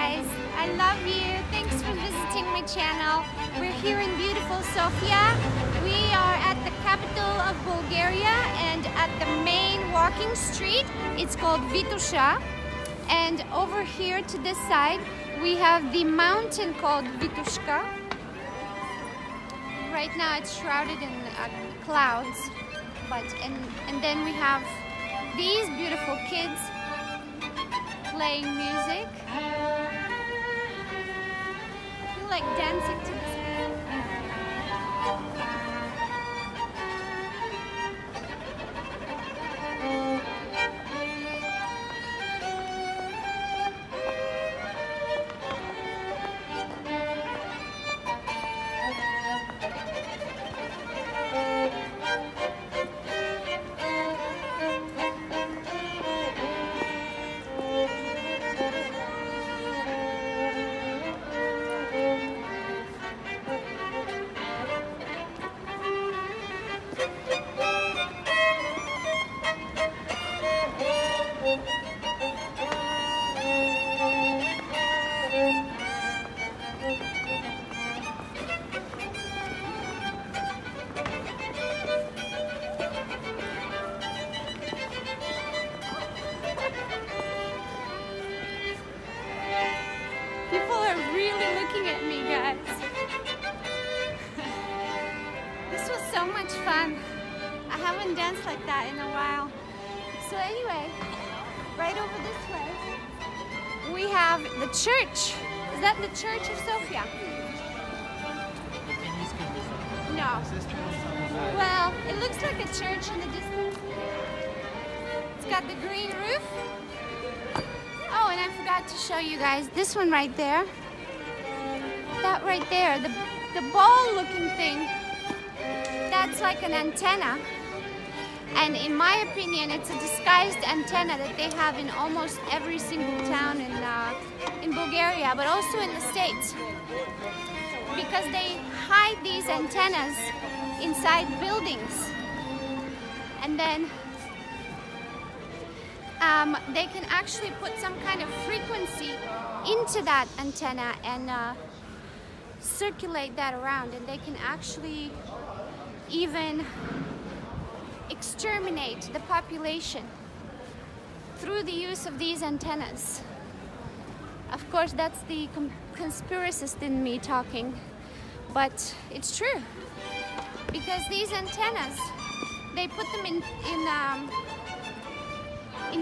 guys. I love you. Thanks for visiting my channel. We're here in beautiful Sofia. We are at the capital of Bulgaria and at the main walking street. It's called Vitoshka. And over here to this side, we have the mountain called Vitoshka. Right now it's shrouded in clouds. And then we have these beautiful kids playing music. I feel like dancing to this. So much fun. I haven't danced like that in a while. So anyway, right over this way, we have the church. Is that the church of Sofia? No. Well, it looks like a church in the distance. It's got the green roof. Oh, and I forgot to show you guys this one right there. That right there, the ball-looking thing. That's like an antenna, and in my opinion it's a disguised antenna that they have in almost every single town in Bulgaria, but also in the States, because they hide these antennas inside buildings, and then they can actually put some kind of frequency into that antenna and circulate that around, and they can actually even exterminate the population through the use of these antennas. Of course, that's the conspiracist in me talking, but it's true, because these antennas, they put them in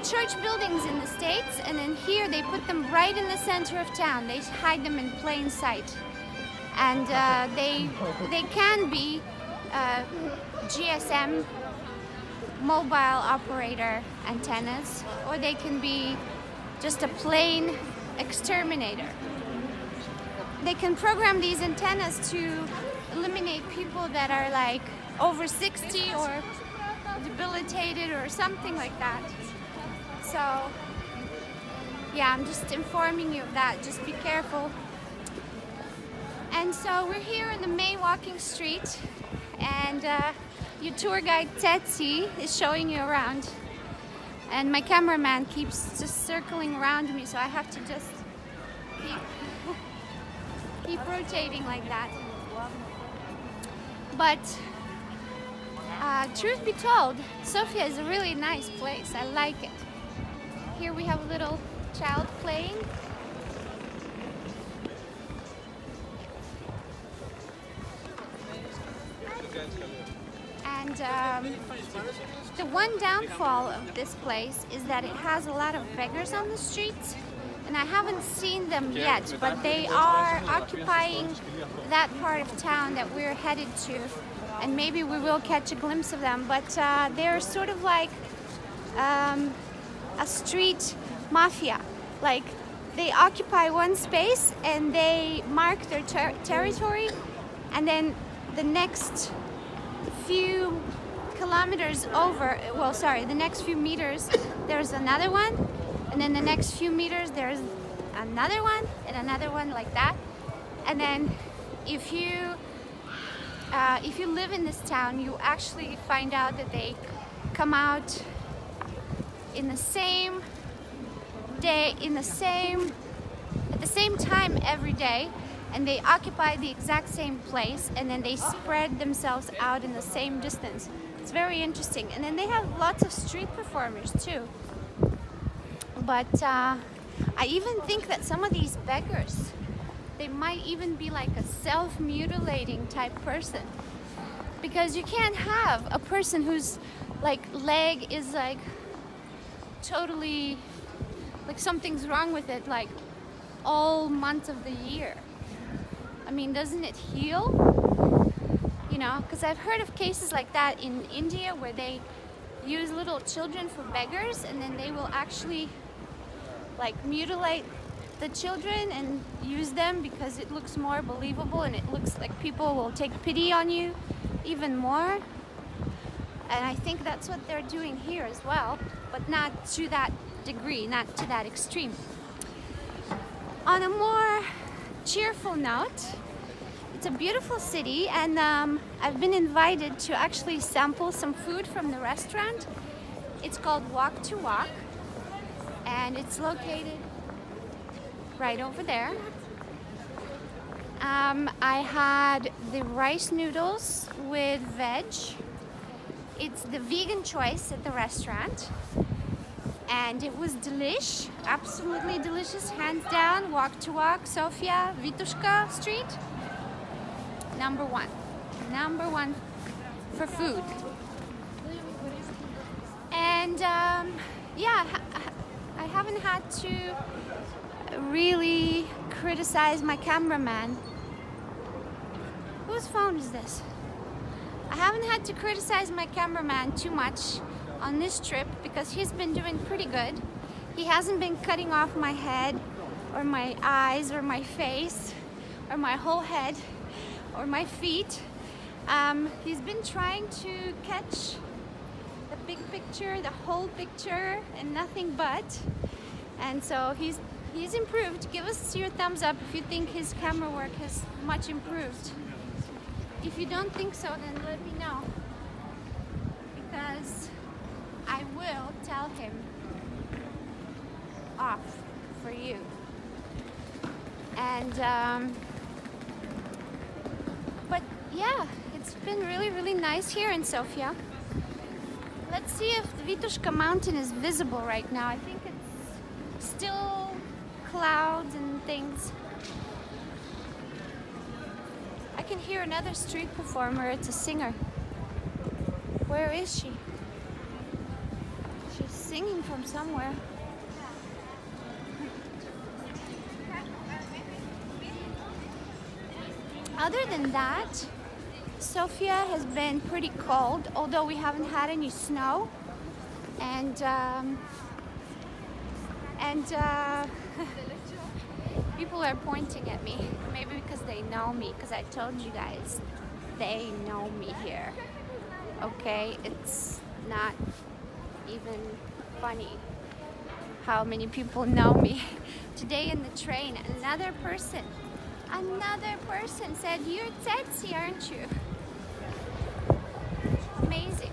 church buildings in the States, and then here they put them right in the center of town. They hide them in plain sight, and they can be GSM mobile operator antennas, or they can be just a plain exterminator. They can program these antennas to eliminate people that are like over 60 or debilitated or something like that. So yeah, I'm just informing you of that. Just be careful. And so we're here in the main walking street, and your tour guide Ceci is showing you around, and my cameraman keeps just circling around me, so I have to just keep rotating like that. But truth be told, Sofia is a really nice place. I like it. Here we have a little child playing. And the one downfall of this place is that it has a lot of beggars on the streets, and I haven't seen them yet, but they are occupying that part of town that we're headed to, and maybe we will catch a glimpse of them. But they're sort of like a street mafia. Like, they occupy one space and they mark their territory, and then the next few kilometers over, well, sorry, the next few meters there's another one, and then the next few meters there's another one and another one, like that. And then if you live in this town, you actually find out that they come out in the same day, at the same time every day, and they occupy the exact same place, and then they spread themselves out in the same distance. It's very interesting. And then they have lots of street performers too. But I even think that some of these beggars, they might even be like a self-mutilating type person, because you can't have a person whose like leg is like totally like something's wrong with it like all months of the year. I mean, doesn't it heal? You know, because I've heard of cases like that in India where they use little children for beggars, and then they will actually like mutilate the children and use them because it looks more believable, and it looks like people will take pity on you even more. And I think that's what they're doing here as well, but not to that degree, not to that extreme. On a more cheerful note, it's a beautiful city, and I've been invited to actually sample some food from the restaurant. It's called Walk to Walk, and it's located right over there. I had the rice noodles with veg. It's the vegan choice at the restaurant, and it was delish, absolutely delicious, hands down. Walk to Walk, Sofia, Vitoshka Street. Number one for food. And yeah, I haven't had to really criticize my cameraman. Whose phone is this? I haven't had to criticize my cameraman too much on this trip because he's been doing pretty good. He hasn't been cutting off my head or my eyes or my face or my whole head or my feet. He's been trying to catch the big picture, the whole picture, and nothing but. And so he's improved. Give us your thumbs up if you think his camera work has much improved. If you don't think so, then let me know, because I will tell him off for you. And but yeah, it's been really nice here in Sofia. Let's see if the Vitoshka mountain is visible right now. I think it's still clouds and things. I can hear another street performer. It's a singer. Where is she? She's singing from somewhere. Other than that, Sofia has been pretty cold, although we haven't had any snow. And people are pointing at me, maybe because they know me, because I told you guys, they know me here. Okay, it's not even funny how many people know me. Today in the train, another person said, "You're Ceci, aren't you?" Amazing.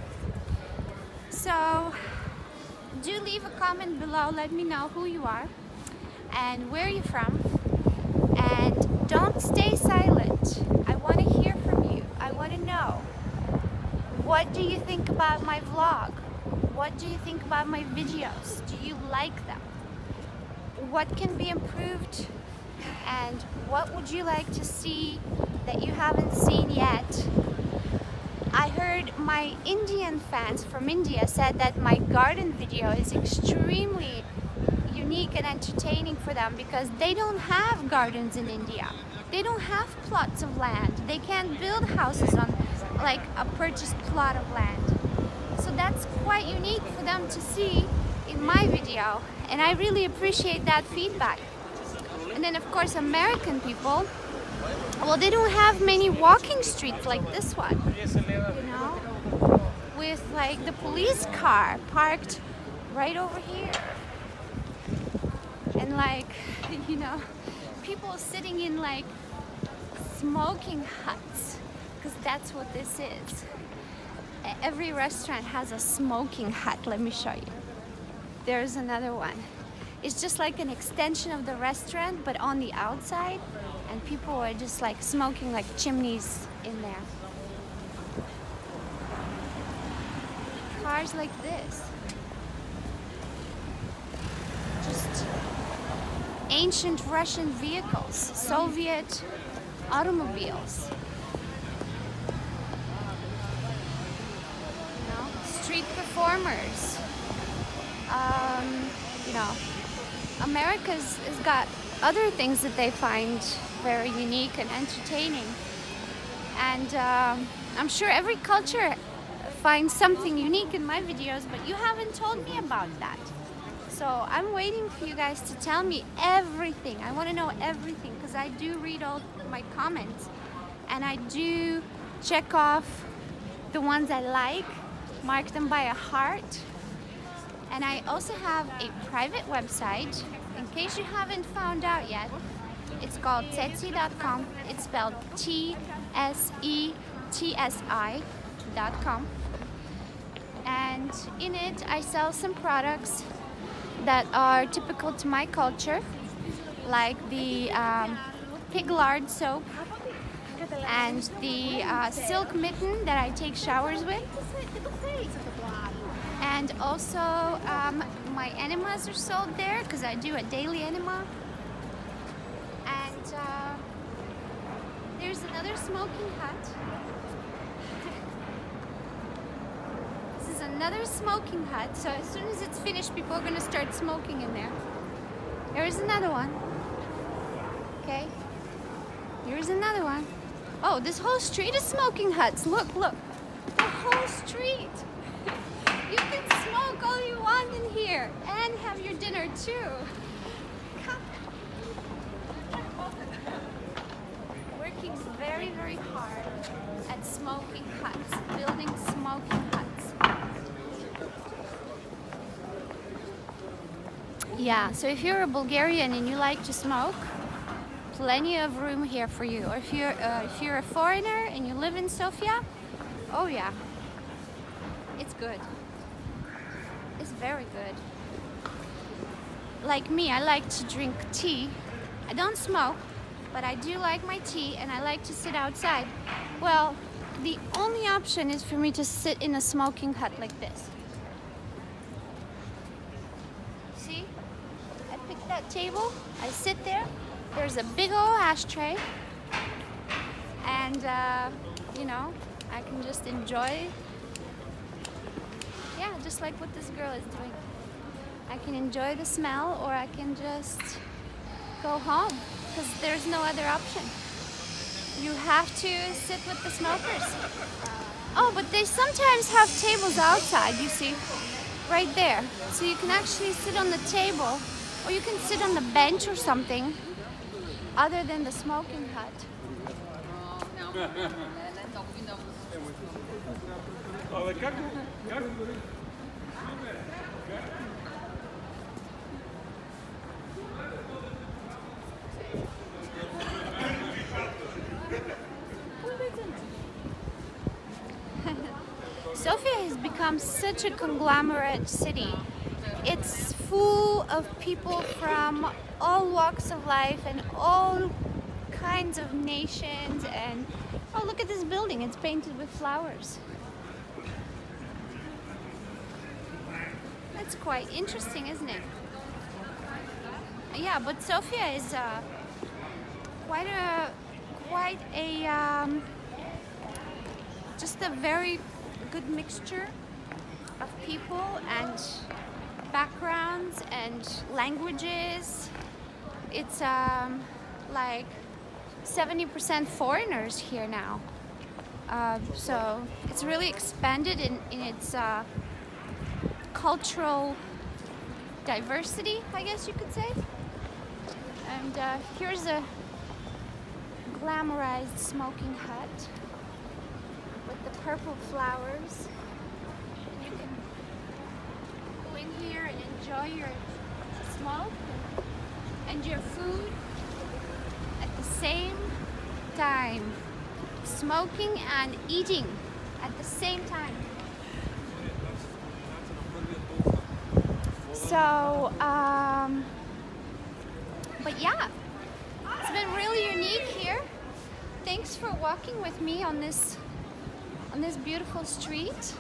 So do leave a comment below, let me know who you are and where you're from, and don't stay silent. I want to hear from you. I want to know, what do you think about my vlog? What do you think about my videos? Do you like them? What can be improved? And what would you like to see that you haven't seen yet? I heard my Indian fans from India said that my garden video is extremely unique and entertaining for them because they don't have gardens in India. They don't have plots of land. They can't build houses on like a purchased plot of land. So that's quite unique for them to see in my video, and I really appreciate that feedback. And then of course American people, well, they don't have many walking streets like this one, you know, with like the police car parked right over here, and like, you know, people sitting in like smoking huts, because that's what this is. Every restaurant has a smoking hut. Let me show you. There's another one. It's just like an extension of the restaurant, but on the outside, and people are just like smoking like chimneys in there. Cars like this. Just ancient Russian vehicles, Soviet automobiles. You know, street performers. You know, America's has got other things that they find very unique and entertaining. And I'm sure every culture finds something unique in my videos, but you haven't told me about that. So I'm waiting for you guys to tell me everything. I want to know everything because I do read all my comments and I do check off the ones I like, mark them by a heart. And I also have a private website, in case you haven't found out yet. It's called Tsetsi.com. It's spelled Tsetsi.com. And in it, I sell some products that are typical to my culture, like the pig lard soap and the silk mitten that I take showers with. And also my enemas are sold there because I do a daily enema. And there's another smoking hut. This is another smoking hut. So as soon as it's finished, people are going to start smoking in there. There's another one. Okay. Here's another one. Oh, this whole street is smoking huts. Look, look. The whole street. You can smoke all you want in here and have your dinner too. Come. Working very, very hard at smoking huts, building smoking huts. Yeah, so if you're a Bulgarian and you like to smoke, plenty of room here for you. Or if you're a foreigner and you live in Sofia, oh yeah, it's good. It's very good. Like me, I like to drink tea. I don't smoke, but I do like my tea and I like to sit outside. Well, the only option is for me to sit in a smoking hut like this. See? I pick that table, I sit there, there's a big old ashtray, and you know, I can just enjoy. Yeah, just like what this girl is doing. I can enjoy the smell or I can just go home because there's no other option. You have to sit with the smokers. Oh, but they sometimes have tables outside, you see, right there. So you can actually sit on the table or you can sit on the bench or something other than the smoking hut. Sofia has become such a conglomerate city. It's full of people from all walks of life and all kinds of nations. And oh, look at this building, it's painted with flowers. That's quite interesting, isn't it? Yeah, but Sofia is quite a just a very good mixture of people and backgrounds and languages. It's like 70% foreigners here now. So it's really expanded in its cultural diversity, I guess you could say. And here's a glamorized smoking hut with the purple flowers. You can go in here and enjoy your smoke and your food at the same time. Smoking and eating at the same time. So, but yeah, it's been really unique here. Thanks for walking with me on this beautiful street.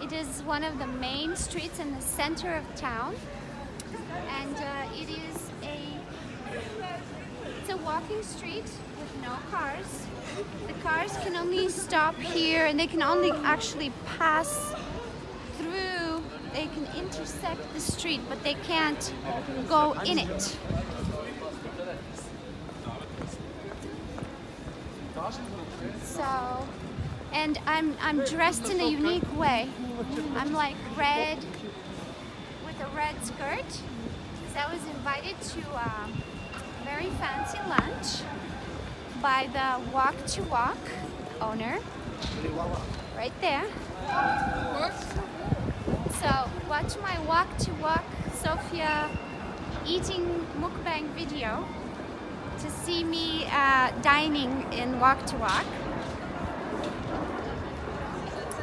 It is one of the main streets in the center of town, and it's a walking street with no cars. The cars can only stop here, and they can only actually pass through. They can intersect the street, but they can't go in it. So, and I'm dressed in a unique way. I'm like red with a red skirt, because I was invited to a very fancy lunch by the Walk to Walk owner, right there. So watch my Walk to Walk Sofia eating mukbang video to see me dining in Walk to Walk.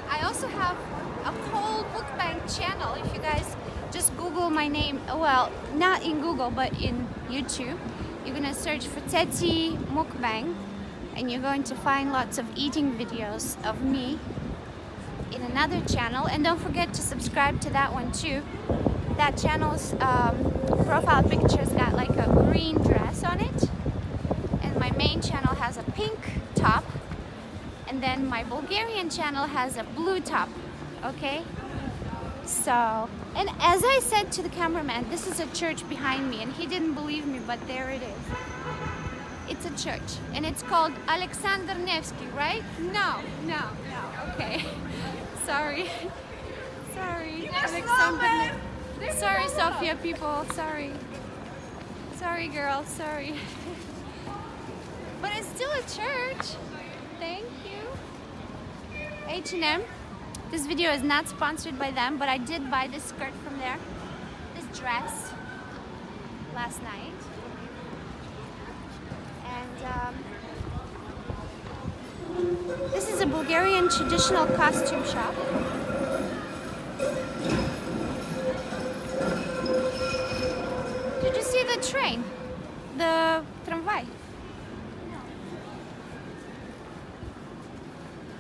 I also have a whole mukbang channel. If you guys just Google my name, well, not in Google, but in YouTube, you're gonna search for Tsetsi mukbang, and you're going to find lots of eating videos of me in another channel. And don't forget to subscribe to that one too. That channel's profile picture's got like a green dress on it, and my main channel has a pink top, and then my Bulgarian channel has a blue top. Okay, so, and as I said to the cameraman, this is a church behind me, and he didn't believe me, but there it is. It's a church, and it's called Alexander Nevsky, right? No, okay. Sorry, Alexander. Sorry, Sofia people, sorry. Sorry, girl, sorry. But it's still a church. Thank you. H&M. This video is not sponsored by them, but I did buy this skirt from there. This dress last night. And this is a Bulgarian traditional costume shop. Did you see the train? The tramway?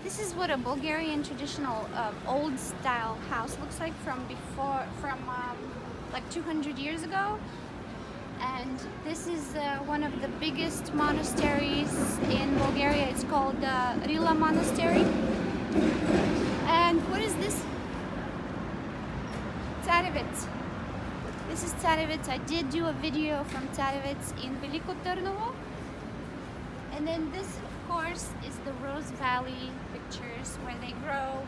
This is what a Bulgarian traditional old style house looks like from like 200 years ago. And this is one of the biggest monasteries in Bulgaria. It's called Rila Monastery. And what is this? Tsarevets. This is Tsarevets. I did do a video from Tsarevets in Veliko Trnovo. And then this, of course, is the Rose Valley pictures where they grow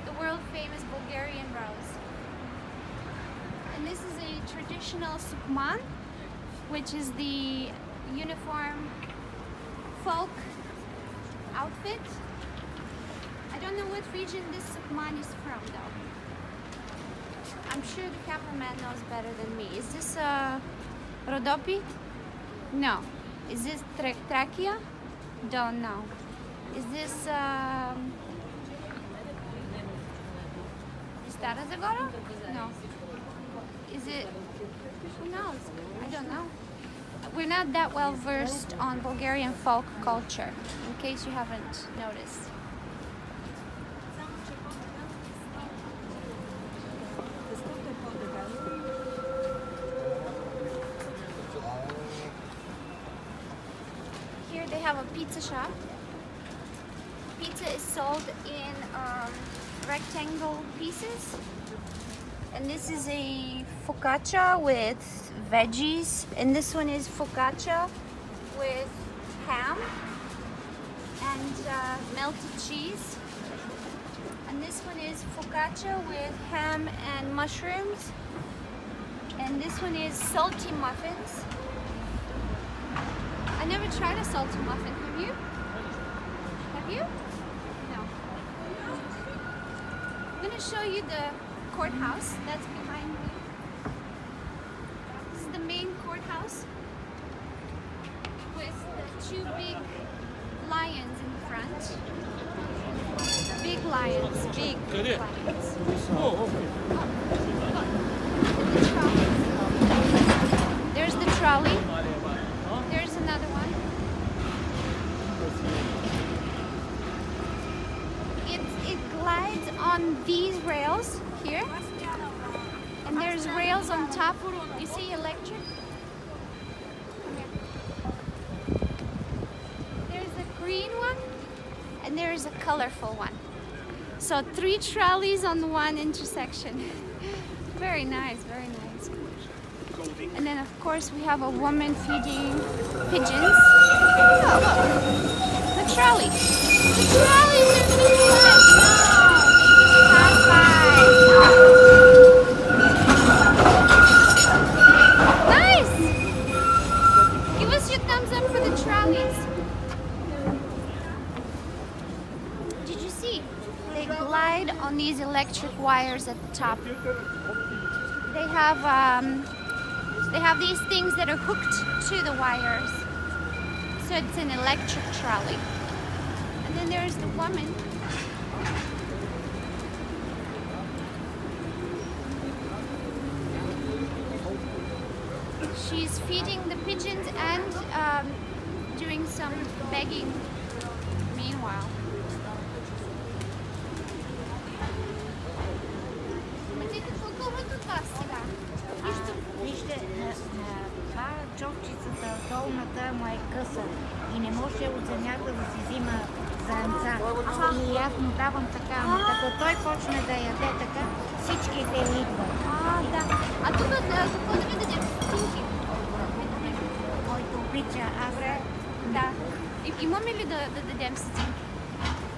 the world famous Bulgarian rose. And this is a traditional sukman, which is the uniform folk outfit. I don't know what region this sukman is from though. I'm sure the cameraman knows better than me. Is this Rodopi? No. Is this Trachea? Don't know. Is this Stara Zagora? No. Is it? Who knows? I don't know. We're not that well versed on Bulgarian folk culture, in case you haven't noticed. Here they have a pizza shop. Pizza is sold in rectangle pieces. And this is a focaccia with veggies, and this one is focaccia with ham and melted cheese. And this one is focaccia with ham and mushrooms. And this one is salty muffins. I never tried a salty muffin. Have you? Have you? No. I'm going to show you the courthouse that's behind me. This is the main courthouse with the two big lions in the front. Big lions, big lions. Oh, okay. on these rails here, and there's rails on top. You see electric? There's a green one, and there's a colorful one. So 3 trolleys on one intersection. Very nice, very nice. And then of course we have a woman feeding pigeons. Oh, look, the trolley. The trolleys are feeding us. Oh, pass by. Nice! Give us your thumbs up for the trolleys. Did you see? They glide on these electric wires at the top. They have these things that are hooked to the wires. So it's an electric trolley. And then there's the woman. She's feeding the pigeons and doing some begging meanwhile. Вижте, това човчицата долната му е къса и не може от земята да си взима зранца. И аз му давам така, но като той почне да яде така, всичките идват. Да. А тук какво да ви дадем? Стотинки? Който обича, аз... Да. Имаме ли да дадем стотинки?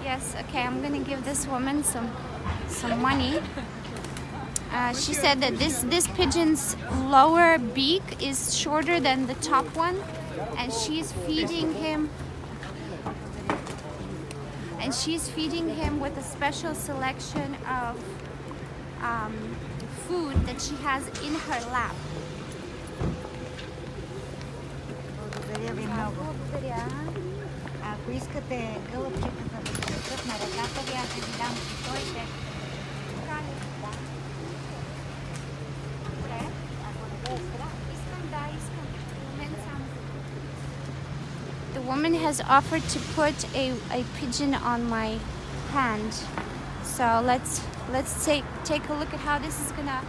Yes, okay, I'm gonna give this woman some money. She said that this pigeon's lower beak is shorter than the top one, and she's feeding him. And she's feeding him with a special selection of food that she has in her lap. Благодаря ви много. Благодаря. Ако искате гълъбчетата да държат на ръката ви, аз ще ви дам стойте. The woman has offered to put a pigeon on my hand. So let's take a look at how this is gonna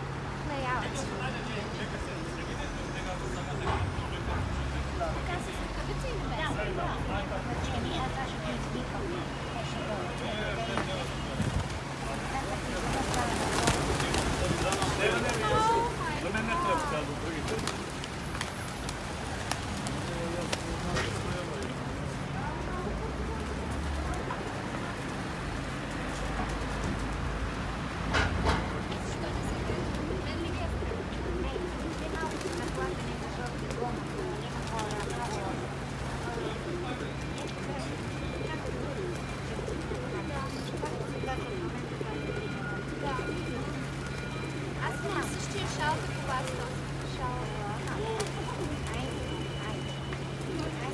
play out.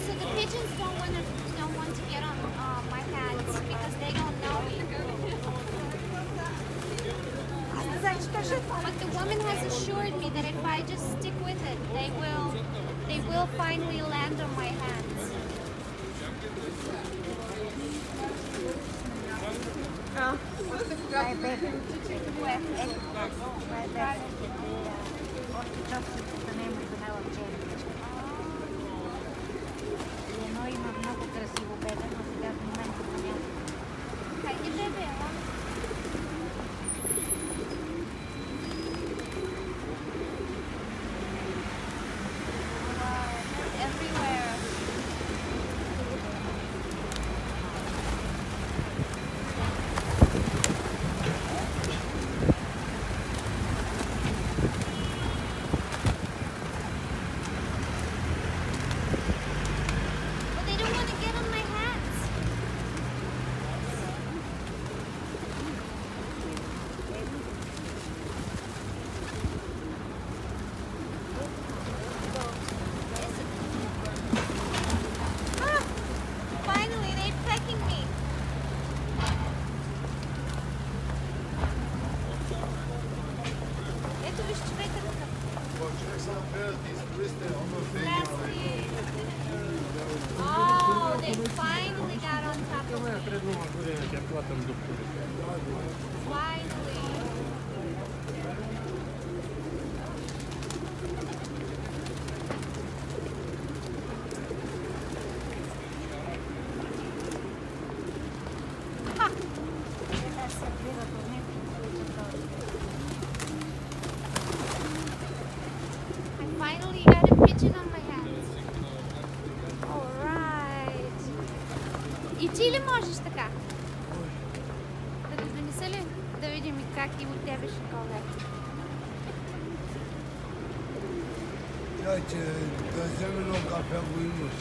So the pigeons don't want to get on my hands because they don't know me. But the woman has assured me that if I just stick with it, they will finally land on my hands. Има много красиво бебе, но сега в момента няма. Хайде, бебе, everywhere. But they don't want to get on my hands. Finally, they're pecking me. Ето виж човека тук. Oh, they finally got on top of me. Finally. И ти ли можеш така? Да го донеса ли? Да видим и как и от тебе ще коле. Чаче, да вземе едно кафе, ако имаш.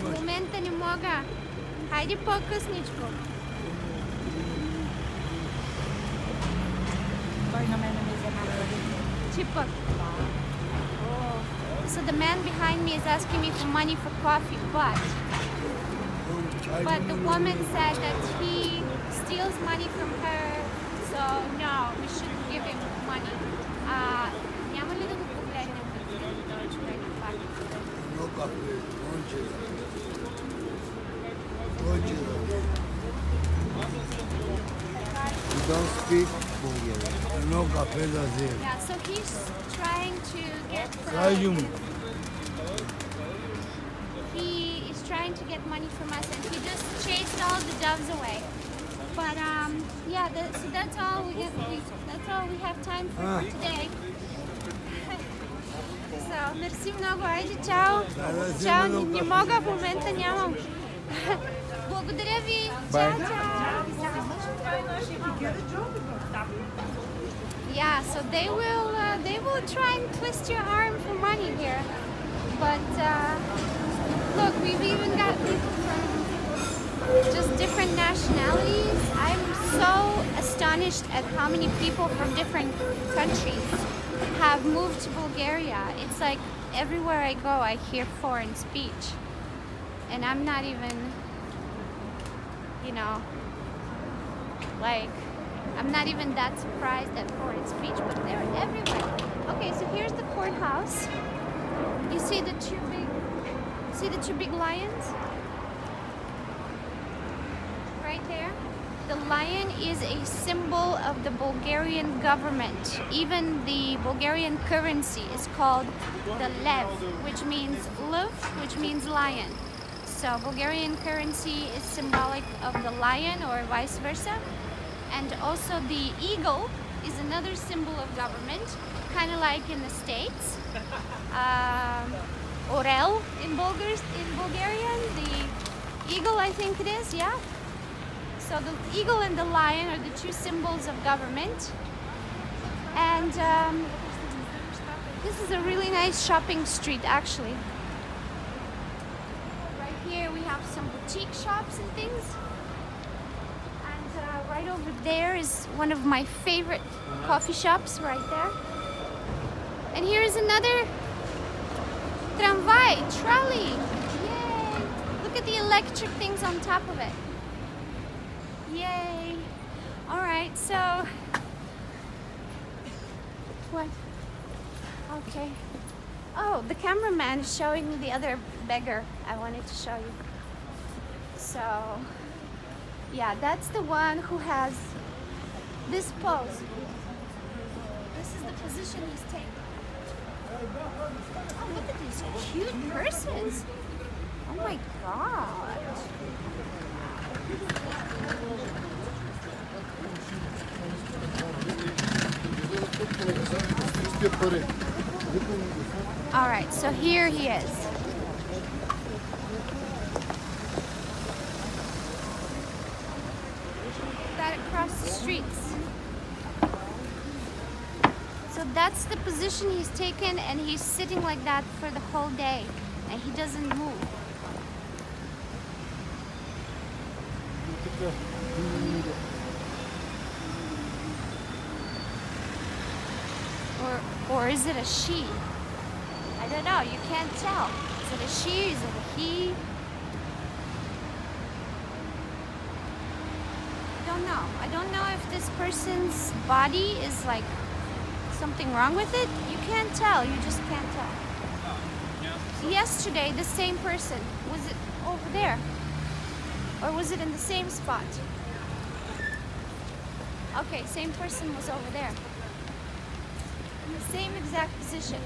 В момента не мога. Хайде по-късничко. Той на мен ми взема пари. Чипък. So the man behind me is asking me for money for coffee, but the woman said that he steals money from her, so no, we shouldn't give him money. Няма ли да го погледнем? Човек пак. Едно кафе, конче. You don't speak Bulgarian. Едно кафе да вземе. Yeah, so he's trying to get he is trying to get money from us, and he just chased all the doves away. But yeah, so that's all we have time for today. So, merci много, айде, чао. Чао, не мога, в момента нямам. Благодаря ви. Чао, чао. Yeah, so they will try and twist your arm for money here. But look, we've even got people from just different nationalities. I'm so astonished at how many people from different countries have moved to Bulgaria. It's like everywhere I go, I hear foreign speech. And I'm not even, you know, like, I'm not even that surprised at foreign speech, but they're everywhere. Okay, so here's the courthouse. You see the two big lions? Right there. The lion is a symbol of the Bulgarian government. Even the Bulgarian currency is called the lev, which means lev, which means lion. So Bulgarian currency is symbolic of the lion or vice versa. And also the eagle is another symbol of government, kind of like in the States. Orel in Bulgarian, the eagle I think it is, yeah. So the eagle and the lion are the two symbols of government. And this is a really nice shopping street actually. Right here we have some boutique shops and things. Right over there is one of my favorite coffee shops right there. And here is another tramvai, trolley. Yay! Look at the electric things on top of it. Yay! Alright, so... What? Okay. Oh, the cameraman is showing me the other beggar I wanted to show you. So... Yeah, that's the one who has this pose. This is the position he's taking. Oh, look at these cute purses. Oh my god. All right, so here he is. Across the streets. So that's the position he's taken, and he's sitting like that for the whole day, and he doesn't move. Or is it a she? I don't know, you can't tell. Is it a she? Is it a he? I don't know if this person's body is like something wrong with it. You can't tell. You just can't tell. Yesterday, the same person, was it over there? Or was it in the same spot? Okay, same person was over there. In the same exact position.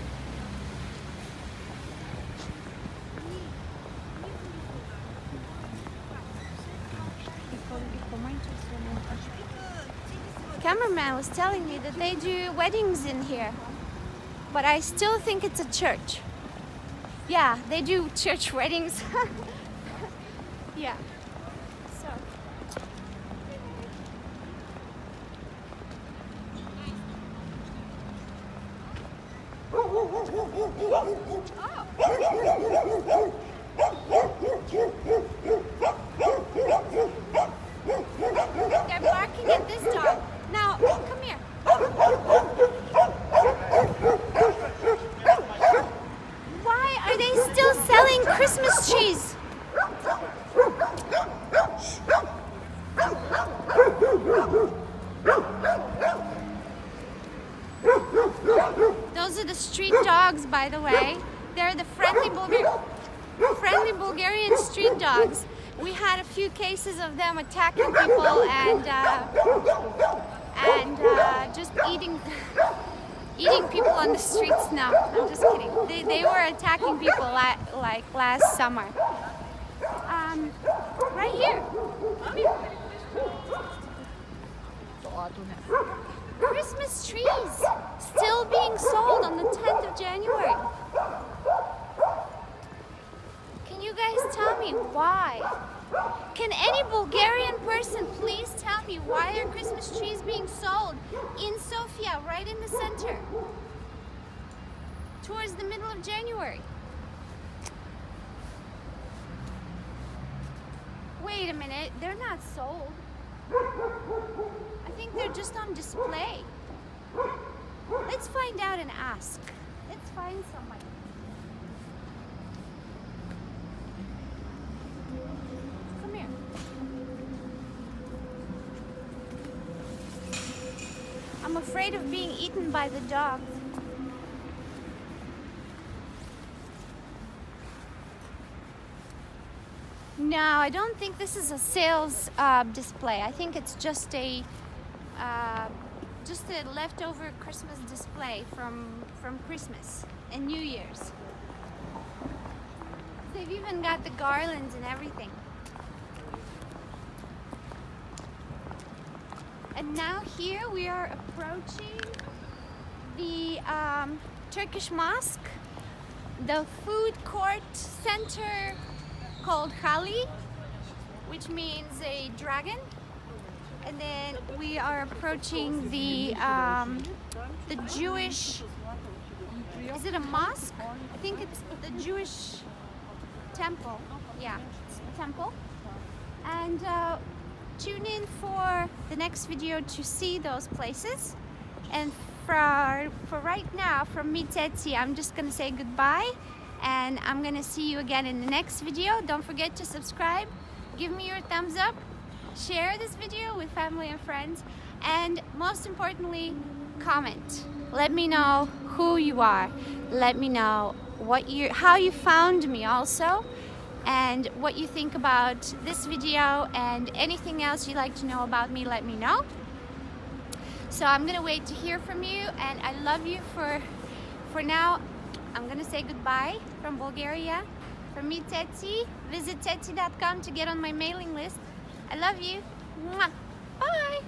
Cameraman was telling me that they do weddings in here, but I still think it's a church. Yeah, they do church weddings. Yeah. So. They're barking at this dog. Now, come here. Why are they still selling Christmas trees? Those are the street dogs, by the way. They're the friendly Bulgarian street dogs. We had a few cases of them attacking people and just eating people on the streets. No, I'm just kidding. They were attacking people like last summer. Right here. Come here. Christmas trees still being sold on the 10th of January. Can you guys tell me why? Can any Bulgarian person please tell me why are Christmas trees being sold in Sofia, right in the center, towards the middle of January? Wait a minute, they're not sold. I think they're just on display. Let's find out and ask. Let's find somebody. Come here. I'm afraid of being eaten by the dogs. No, I don't think this is a sales display. I think it's just a leftover Christmas display from Christmas and New Year's. They've even got the garlands and everything. And now here we are approaching the Turkish Mosque, the food court center called Hali, which means a dragon. And then we are approaching the Jewish, is it a mosque? I think it's the Jewish temple. Yeah, it's a temple. And tune in for the next video to see those places. And for right now, from me, Ceci, I'm just gonna say goodbye. And I'm gonna see you again in the next video. Don't forget to subscribe, give me your thumbs up, share this video with family and friends, and most importantly, comment. Let me know who you are. Let me know how you found me also, and what you think about this video, and anything else you'd like to know about me, let me know. So I'm gonna wait to hear from you, and I love you. For now, I'm gonna say goodbye from Bulgaria. From me, Ceci. Visit Tsetsi.com to get on my mailing list. I love you. Mwah. Bye.